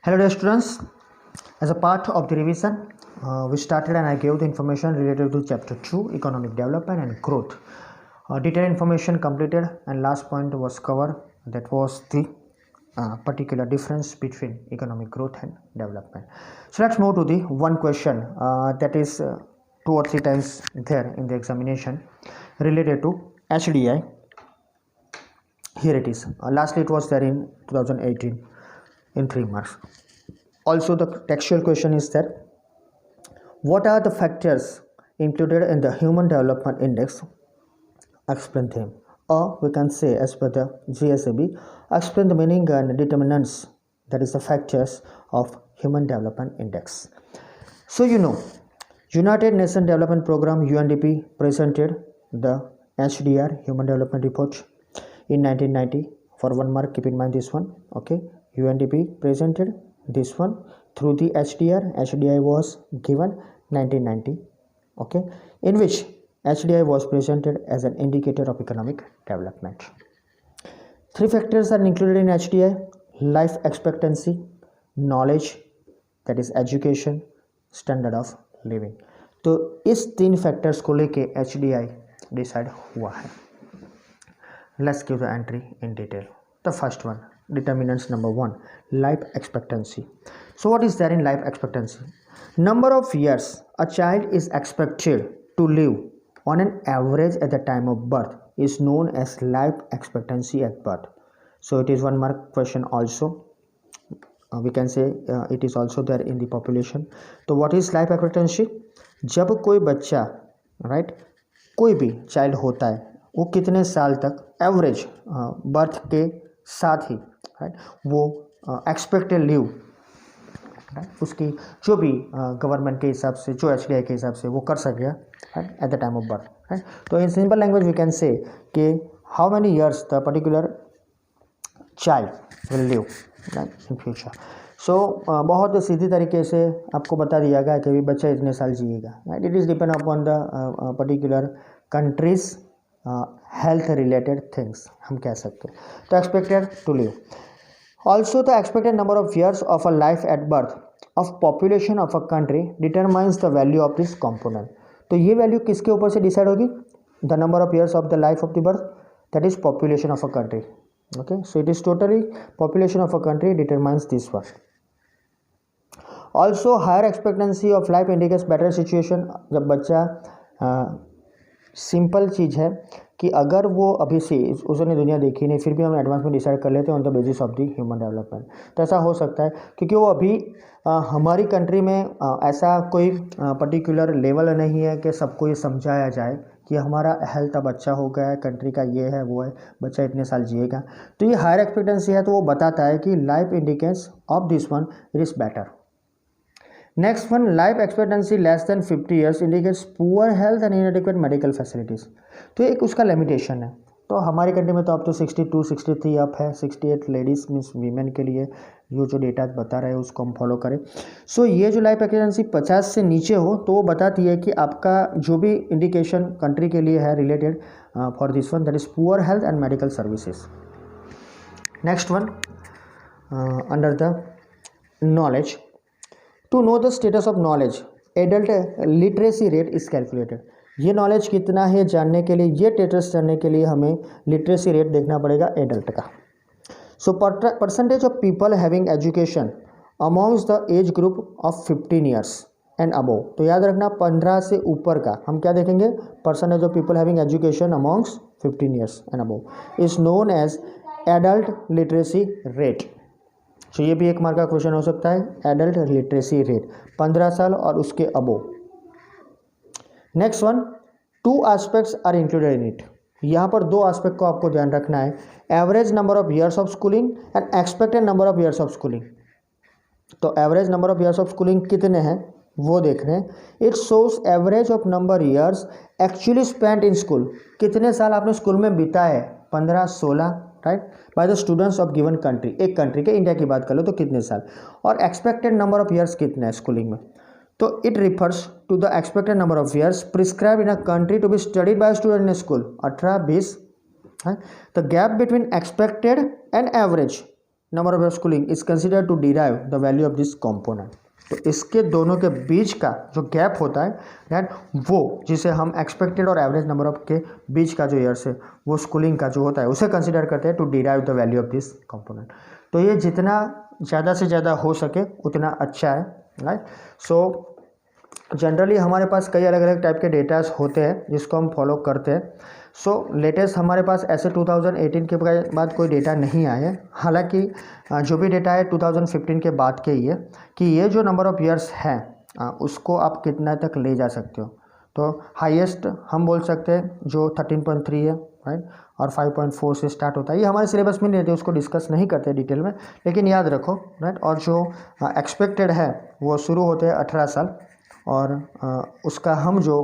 Hello dear students, as a part of the revision, we started and I gave the information related to chapter 2 economic development and growth. Detailed information completed and last point was covered, that was the particular difference between economic growth and development. So let's move to the one question that is 2 or 3 times there in the examination related to HDI. Here it is. Lastly it was there in 2018 in 3 marks. Also the textual question is that what are the factors included in the human development index? Explain them. Or we can say, as per the GSAB, explain the meaning and determinants, that is the factors of human development index. So United Nations Development Program UNDP presented the HDR Human Development Report in 1990. For 1 mark, keep in mind this one. Okay, UNDP presented this one through the HDI was given 1990. Okay, in which HDI was presented as an indicator of economic development. 3 factors are included in HDI: life expectancy, knowledge, that is education, standard of living. तो इस 3 factors को लेके HDI decide हुआ है. Let's give the entry in detail. The first one, determinants number 1, life expectancy. So what is there in life expectancy? Number of years a child is expected to live on an average at the time of birth is known as life expectancy at birth. So it is 1 mark question also. We can say it is also there in the population. So what is life expectancy? जब कोई बच्चा कोई भी child होता है वो कितने साल तक एवरेज बर्थ के साथ ही वो एक्सपेक्टेड लिव उसकी जो भी गवर्नमेंट के हिसाब से, जो HDI के हिसाब से वो कर सकेगा at the time of birth. तो in simple language we can say कि how many years the particular child will live in future. So बहुत सीधी तरीके से आपको बता दिया गया कि भी बच्चा इतने साल जिएगा. It is depend upon the particular countries health related things हम कह सकते हैं. तो expected to live. Also the expected number of years of a life at birth of population of a country determines the value of this component. तो ये value किसके ऊपर से डिसाइड होगी? The number of years of the life of the birth, that is population of a country. Okay, so it is totally population of a country determines this one. Also higher expectancy of life indicates better situation. जब बच्चा simple चीज़ है कि अगर वो अभी से उसने दुनिया देखी नहीं फिर भी हम एडवांस में डिसाइड कर लेते हैं on the basis of the human development. तो ऐसा हो सकता है क्योंकि वो अभी हमारी कंट्री में ऐसा कोई पर्टिकुलर लेवल नहीं है कि सबको ये समझाया जाए कि हमारा हेल्थ अब अच्छा हो गया है, कंट्री का ये है वो है, बच्चा इतने साल जिएगा. तो ये हायर एक्सपेक्टेंसी है तो वो बताता है कि life indicates of this one it is better. Next one, life expectancy less than 50 years indicates poor health and इनएडिक्वेट medical facilities. तो एक उसका लिमिटेशन है. तो हमारी कंट्री में तो अब तो 62 63 अप है. 68 लेडीज़ मीन्स वीमेन के लिए जो डेटा बता रहे हैं उसको हम फॉलो करें. सो ये जो लाइफ एक्सपेक्टेंसी 50 से नीचे हो तो वो बताती है कि आपका जो भी इंडिकेशन कंट्री के लिए है related for this one, that is poor health and medical services. Next one, under the knowledge, to know the status of knowledge adult literacy rate is calculated. ये नॉलेज कितना है जानने के लिए, ये स्टेटस जानने के लिए हमें लिटरेसी रेट देखना पड़ेगा एडल्ट का. So percentage of people having education amongst the age group of 15 years and above. तो याद रखना 15 से ऊपर का हम क्या देखेंगे, percentage of people having education amongst 15 years and above is known as adult literacy rate. तो ये भी 1 मार्क का क्वेश्चन हो सकता है, एडल्ट लिटरेसी रेट 15 साल और उसके above. Next one, 2 aspects are included in it. यहाँ पर 2 एस्पेक्ट को आपको ध्यान रखना है, average number of years of schooling and expected number of years of schooling. तो average number of years of schooling कितने हैं वो देख रहे हैं. It shows average of number years actually spent in school. कितने साल आपने स्कूल में बिताए, 15 16 by the students of given country. एक कंट्री के, इंडिया की बात कर लो तो कितने साल, और एक्सपेक्टेड नंबर ऑफ ईयर्स कितने हैं स्कूलिंग में. तो it refers to the expected number of years prescribe in a country to be studied by student in school. 18 20. The gap between expected and average number of years schooling is consider to derive the value of this component. तो इसके दोनों के बीच का जो gap होता है that वो जिसे हम एक्सपेक्टेड और एवरेज नंबर ऑफ के बीच का जो ईयर्स है वो स्कूलिंग का जो होता है उसे कंसिडर करते हैं to derive the value of this component. तो ये जितना ज़्यादा से ज़्यादा हो सके उतना अच्छा है, राइट। सो जनरली हमारे पास कई अलग अलग टाइप के डेटास होते हैं जिसको हम फॉलो करते हैं। सो लेटेस्ट हमारे पास ऐसे 2018 के बाद कोई डेटा नहीं आया है। हालांकि जो भी डेटा है 2015 के बाद के ही है कि ये जो नंबर ऑफ़ ईयर्स है उसको आप कितना तक ले जा सकते हो। तो हाईएस्ट हम बोल सकते हैं जो 13.3 है, राइट, और 5.4 से स्टार्ट होता है। ये हमारे सिलेबस में नहीं रहते, उसको डिस्कस नहीं करते डिटेल में, लेकिन याद रखो, राइट। और जो एक्सपेक्टेड है वो शुरू होते हैं 18 साल और उसका हम जो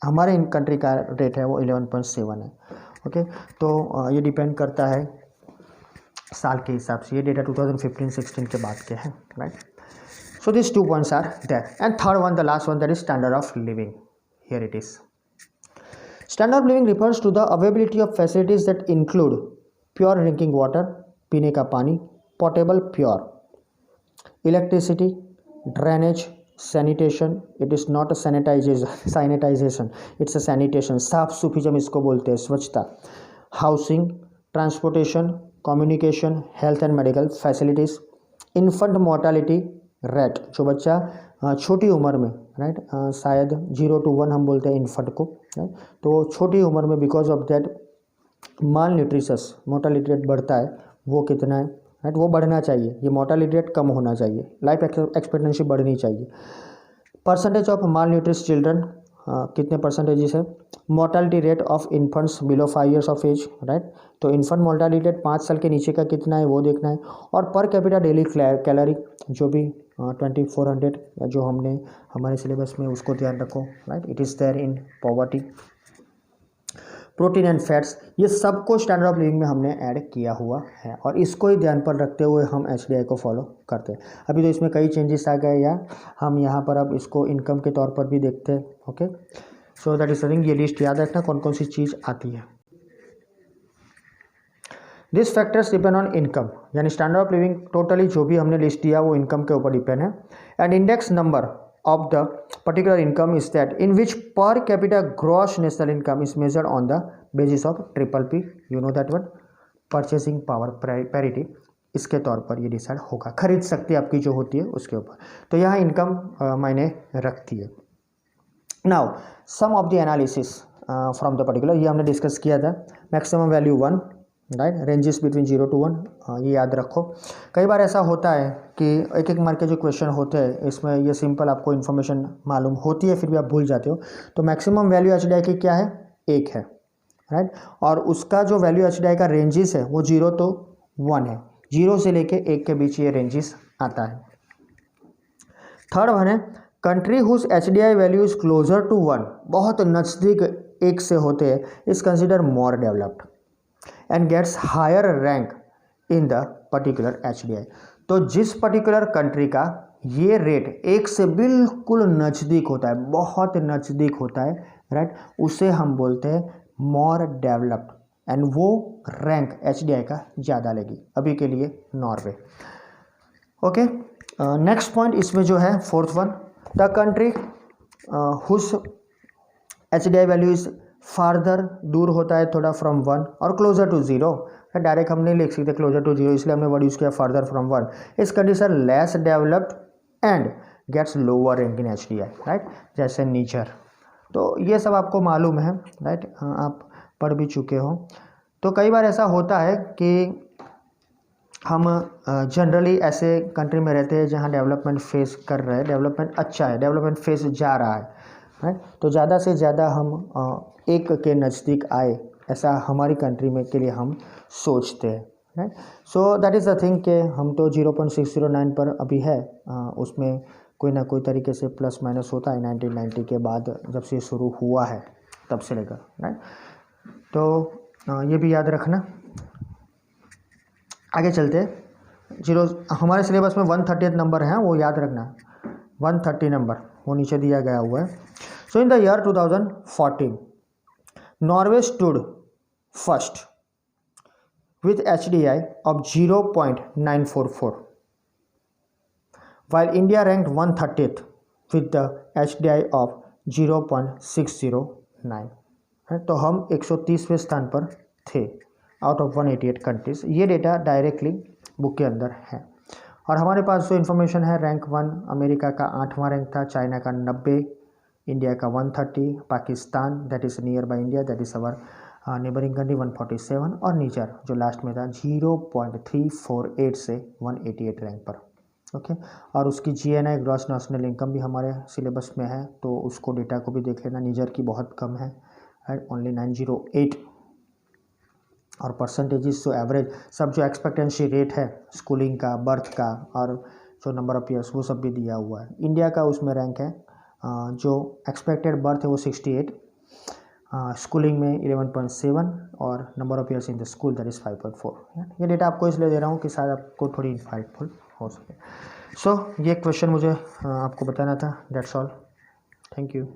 हमारे इन कंट्री का रेट है वो 11.7 है। ओके, तो ये डिपेंड करता है साल के हिसाब से। ये डेटा 2015-16 के बाद के हैं, right. So this 2 points are there and third one, the last one, that is standard of living. Here it is. Standard of living refers to the availability of facilities that include pure drinking water, पीने का पानी, portable pure, electricity, drainage, sanitation. It is not a sanitisation, it's a sanitation, साफ सुफी जब इसको बोलते हैं, स्वच्छता, housing, transportation, communication, health and medical facilities, infant mortality rate, जो बच्चा छोटी उम्र में, राइट, शायद 0 to 1 हम बोलते हैं इन्फेंट को, राइट। तो छोटी उम्र में because of that mall nutritious mortality rate बढ़ता है, वो कितना है, राइट, वो बढ़ना चाहिए। ये मोर्टालिटी रेट कम होना चाहिए, लाइफ एक्सपेक्टेंसी बढ़नी चाहिए। Percentage of malnourished children कितने परसेंटेज है। Mortality rate of infants below 5 years of age, right. तो इन्फेंट मोर्टालिटी रेट 5 साल के नीचे का कितना है वो देखना है। और पर कैपिटा डेली कैलोरी जो भी 2400 जो हमने हमारे सिलेबस में उसको ध्यान रखो, right. It is there in poverty. Protein and fats, ये सबको स्टैंडर्ड ऑफ लिविंग में हमने ऐड किया हुआ है और इसको ही ध्यान पर रखते हुए हम HDI को फॉलो करते हैं। अभी तो इसमें कई चेंजेस आ गए या हम यहाँ पर अब इसको इनकम के तौर पर भी देखते हैं। Okay, so that is thing, ये लिस्ट याद रखना कौन कौन सी चीज़ आती है। This factors depend on income, यानी स्टैंडर्ड ऑफ लिविंग टोटली जो भी हमने लिस्ट दिया वो इनकम के ऊपर डिपेंड है। And index number of the particular income is that in which per capita gross national income is measured on the basis of PPP, you know that one, purchasing power parity। इसके तौर पर ये decide होगा, खरीद शक्ति आपकी जो होती है उसके ऊपर। तो यहाँ इनकम मायने रखती है। Now some of the analysis from the particular, ये हमने डिस्कस किया था। Maximum value 1, right, ranges between 0 to 1, ये याद रखो। कई बार ऐसा होता है कि एक एक मार्क के जो क्वेश्चन होते हैं इसमें ये सिंपल आपको इन्फॉर्मेशन मालूम होती है फिर भी आप भूल जाते हो। तो मैक्सिमम वैल्यू HDI की क्या है, 1 है, राइट। और उसका जो वैल्यू HDI का रेंजेस है वो 0 to 1 है, 0 से लेके 1 के बीच ये रेंजेस आता है। थर्ड वन है country whose HDI value is closer to 1, बहुत नज़दीक 1 से होते हैं, is consider more developed and gets higher rank in the particular HDI। तो जिस पर्टिकुलर कंट्री का ये रेट 1 से बिल्कुल नज़दीक होता है, बहुत नज़दीक होता है, राइट, उसे हम बोलते हैं मोर डेवलप्ड एंड वो रैंक HDI का ज़्यादा लेगी। अभी के लिए नॉर्वे। ओके, नेक्स्ट पॉइंट इसमें जो है fourth one, the country whose HDI value is farther, दूर होता है थोड़ा फ्रॉम 1 और क्लोजर टू 0। डायरेक्ट हम नहीं लिख सकते क्लोजर टू 0, इसलिए हमने वर्ड यूज़ किया फार्दर फ्रॉम 1। इस condition less developed and gets lower rank in HDI, right, जैसे नीचर। तो ये सब आपको मालूम है, राइट, आप पढ़ भी चुके हो। तो कई बार ऐसा होता है कि हम जनरली ऐसे कंट्री में रहते हैं जहाँ डेवलपमेंट फेस कर रहे हैं, डेवलपमेंट अच्छा है, डेवलपमेंट फेस जा रहा है, राइट। तो ज़्यादा से ज़्यादा हम 1 के नज़दीक आए, ऐसा हमारी कंट्री में के लिए हम सोचते हैं, right. So that is the thing कि हम तो 0.609 पर अभी है, उसमें कोई ना कोई तरीके से प्लस माइनस होता है 1990 के बाद, जब से शुरू हुआ है तब से लेकर, राइट। तो ये भी याद रखना। आगे चलते हैं। हमारे सिलेबस में 130 नंबर है, वो याद रखना, 130 नंबर वो नीचे दिया गया हुआ है। So in the year 2014 Norway stood first with HDI of 0.944, while India ranked 130th with the HDI of 0.609. तो हम 130वें स्थान पर थे आउट ऑफ 188 कंट्रीज। ये डेटा डायरेक्टली बुक के अंदर है। और हमारे पास जो इन्फॉर्मेशन है, रैंक 1 अमेरिका का 8वां रैंक था, चाइना का 90, इंडिया का 130, Pakistan that is near by India that is our neighbouring country 147, और नीचर जो लास्ट में था 0.348 से 188 रैंक पर। ओके और उसकी GNI ग्रॉस नेशनल इनकम भी हमारे सिलेबस में है, तो उसको डेटा को भी देख लेना। नीजर की बहुत कम है, ओनली 908। और परसेंटेजेस जो एवरेज सब जो एक्सपेक्टेंसी रेट है स्कूलिंग का, बर्थ का और जो नंबर ऑफ ईयर्स, वो सब भी दिया हुआ है। इंडिया का उसमें रैंक है, जो एक्सपेक्टेड बर्थ है वो 68, स्कूलिंग में 11.7 और number of years in the school that is 5.4। ये डेटा आपको इसलिए दे रहा हूँ कि शायद आपको थोड़ी इनफाइटफुल हो सके। सो ये क्वेश्चन मुझे आपको बताना था। That's all, thank you.